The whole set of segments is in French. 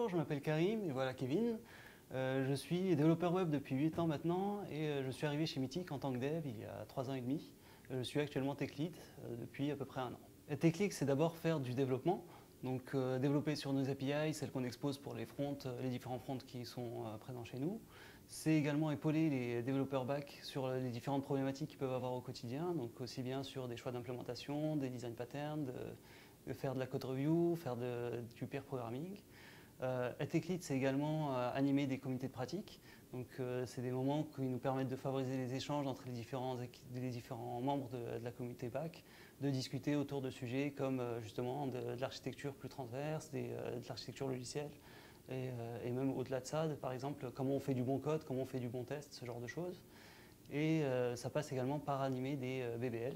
Bonjour, je m'appelle Karim et voilà Kevin. Je suis développeur web depuis 8 ans maintenant et je suis arrivé chez Mythic en tant que dev il y a 3 ans et demi. Je suis actuellement tech lead depuis à peu près 1 an. Et tech lead, c'est d'abord faire du développement, donc développer sur nos API, celles qu'on expose pour les fronts, les différents fronts qui sont présents chez nous. C'est également épauler les développeurs back sur les différentes problématiques qu'ils peuvent avoir au quotidien, donc aussi bien sur des choix d'implémentation, des design patterns, de faire de la code review, faire du peer programming. Tech Lead, c'est également animer des comités de pratique. Donc, c'est des moments qui nous permettent de favoriser les échanges entre les différents membres de la communauté back, de discuter autour de sujets comme justement de l'architecture plus transverse, de l'architecture logicielle, et même au-delà de ça, par exemple, comment on fait du bon code, comment on fait du bon test, ce genre de choses. Et ça passe également par animer des BBL.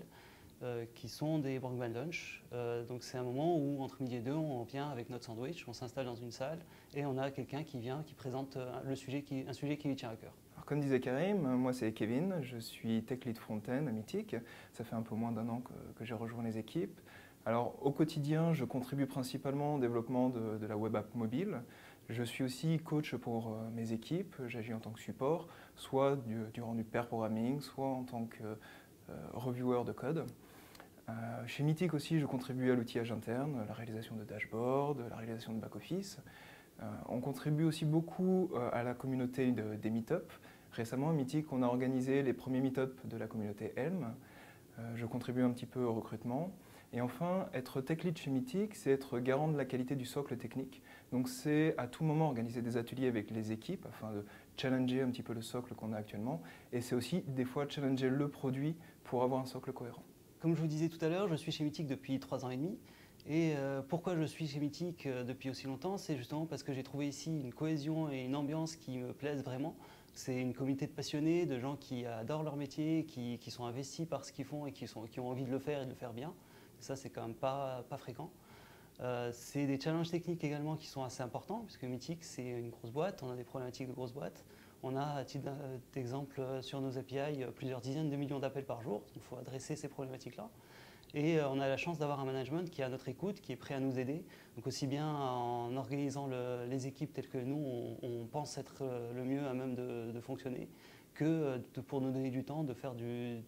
Qui sont des Brockman Lunch. Donc c'est un moment où entre midi et deux, on vient avec notre sandwich, on s'installe dans une salle et on a quelqu'un qui vient, qui présente un sujet qui lui tient à cœur. Alors, comme disait Karim, moi c'est Kevin, je suis tech lead front-end à Mythic. Ça fait un peu moins d'un an que j'ai rejoint les équipes. Alors au quotidien, je contribue principalement au développement de la web app mobile. Je suis aussi coach pour mes équipes, j'agis en tant que support, soit durant du pair programming, soit en tant que reviewer de code. Chez Mythic aussi, je contribue à l'outillage interne, la réalisation de dashboards, la réalisation de back-office. On contribue aussi beaucoup à la communauté des meet-up. Récemment, à Mythic, on a organisé les premiers meet-up de la communauté Helm. Je contribue un petit peu au recrutement. Et enfin, être tech lead chez Mythic, c'est être garant de la qualité du socle technique. Donc c'est à tout moment organiser des ateliers avec les équipes afin de challenger un petit peu le socle qu'on a actuellement. Et c'est aussi des fois challenger le produit pour avoir un socle cohérent. Comme je vous disais tout à l'heure, je suis chez Mythic depuis 3 ans et demi. Et pourquoi je suis chez Mythic depuis aussi longtemps, c'est justement parce que j'ai trouvé ici une cohésion et une ambiance qui me plaisent vraiment. C'est une communauté de passionnés, de gens qui adorent leur métier, qui sont investis par ce qu'ils font et qui ont envie de le faire et de le faire bien. Et ça, c'est quand même pas fréquent. C'est des challenges techniques également qui sont assez importants, puisque Mythic, c'est une grosse boîte, on a des problématiques de grosses boîtes. On a, à titre d'exemple, sur nos API, plusieurs dizaines de millions d'appels par jour. Il faut adresser ces problématiques-là. Et on a la chance d'avoir un management qui est à notre écoute, qui est prêt à nous aider. Donc aussi bien en organisant les équipes telles que nous, on pense être le mieux à même de fonctionner, que pour nous donner du temps de faire des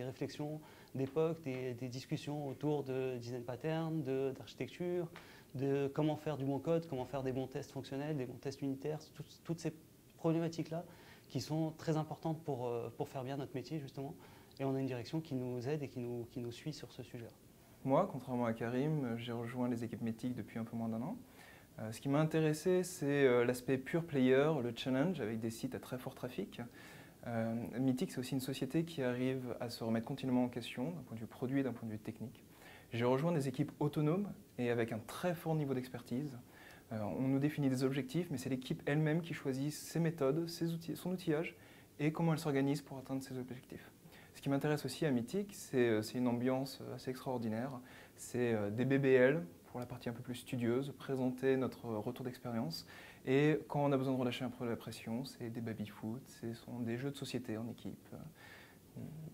réflexions d'époque, des discussions autour de design pattern, d'architecture, de comment faire du bon code, comment faire des bons tests fonctionnels, des bons tests unitaires, toutes ces problématiques-là qui sont très importantes pour faire bien notre métier justement. Et on a une direction qui nous aide et qui nous suit sur ce sujet-là. Moi, contrairement à Karim, j'ai rejoint les équipes Mythic depuis un peu moins d'un an. Ce qui m'a intéressé, c'est l'aspect pure player, le challenge avec des sites à très fort trafic. Mythic, c'est aussi une société qui arrive à se remettre continuellement en question d'un point de vue produit et d'un point de vue technique. J'ai rejoint des équipes autonomes et avec un très fort niveau d'expertise. On nous définit des objectifs, mais c'est l'équipe elle-même qui choisit ses méthodes, son outillage et comment elle s'organise pour atteindre ses objectifs. Ce qui m'intéresse aussi à Mythic, c'est une ambiance assez extraordinaire. C'est des BBL pour la partie un peu plus studieuse, présenter notre retour d'expérience. Et quand on a besoin de relâcher un peu la pression, c'est des baby-foot, ce sont des jeux de société en équipe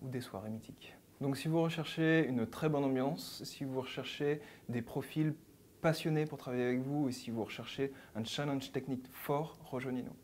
ou des soirées mythiques. Donc si vous recherchez une très bonne ambiance, si vous recherchez des profils passionnés pour travailler avec vous et si vous recherchez un challenge technique fort, rejoignez-nous.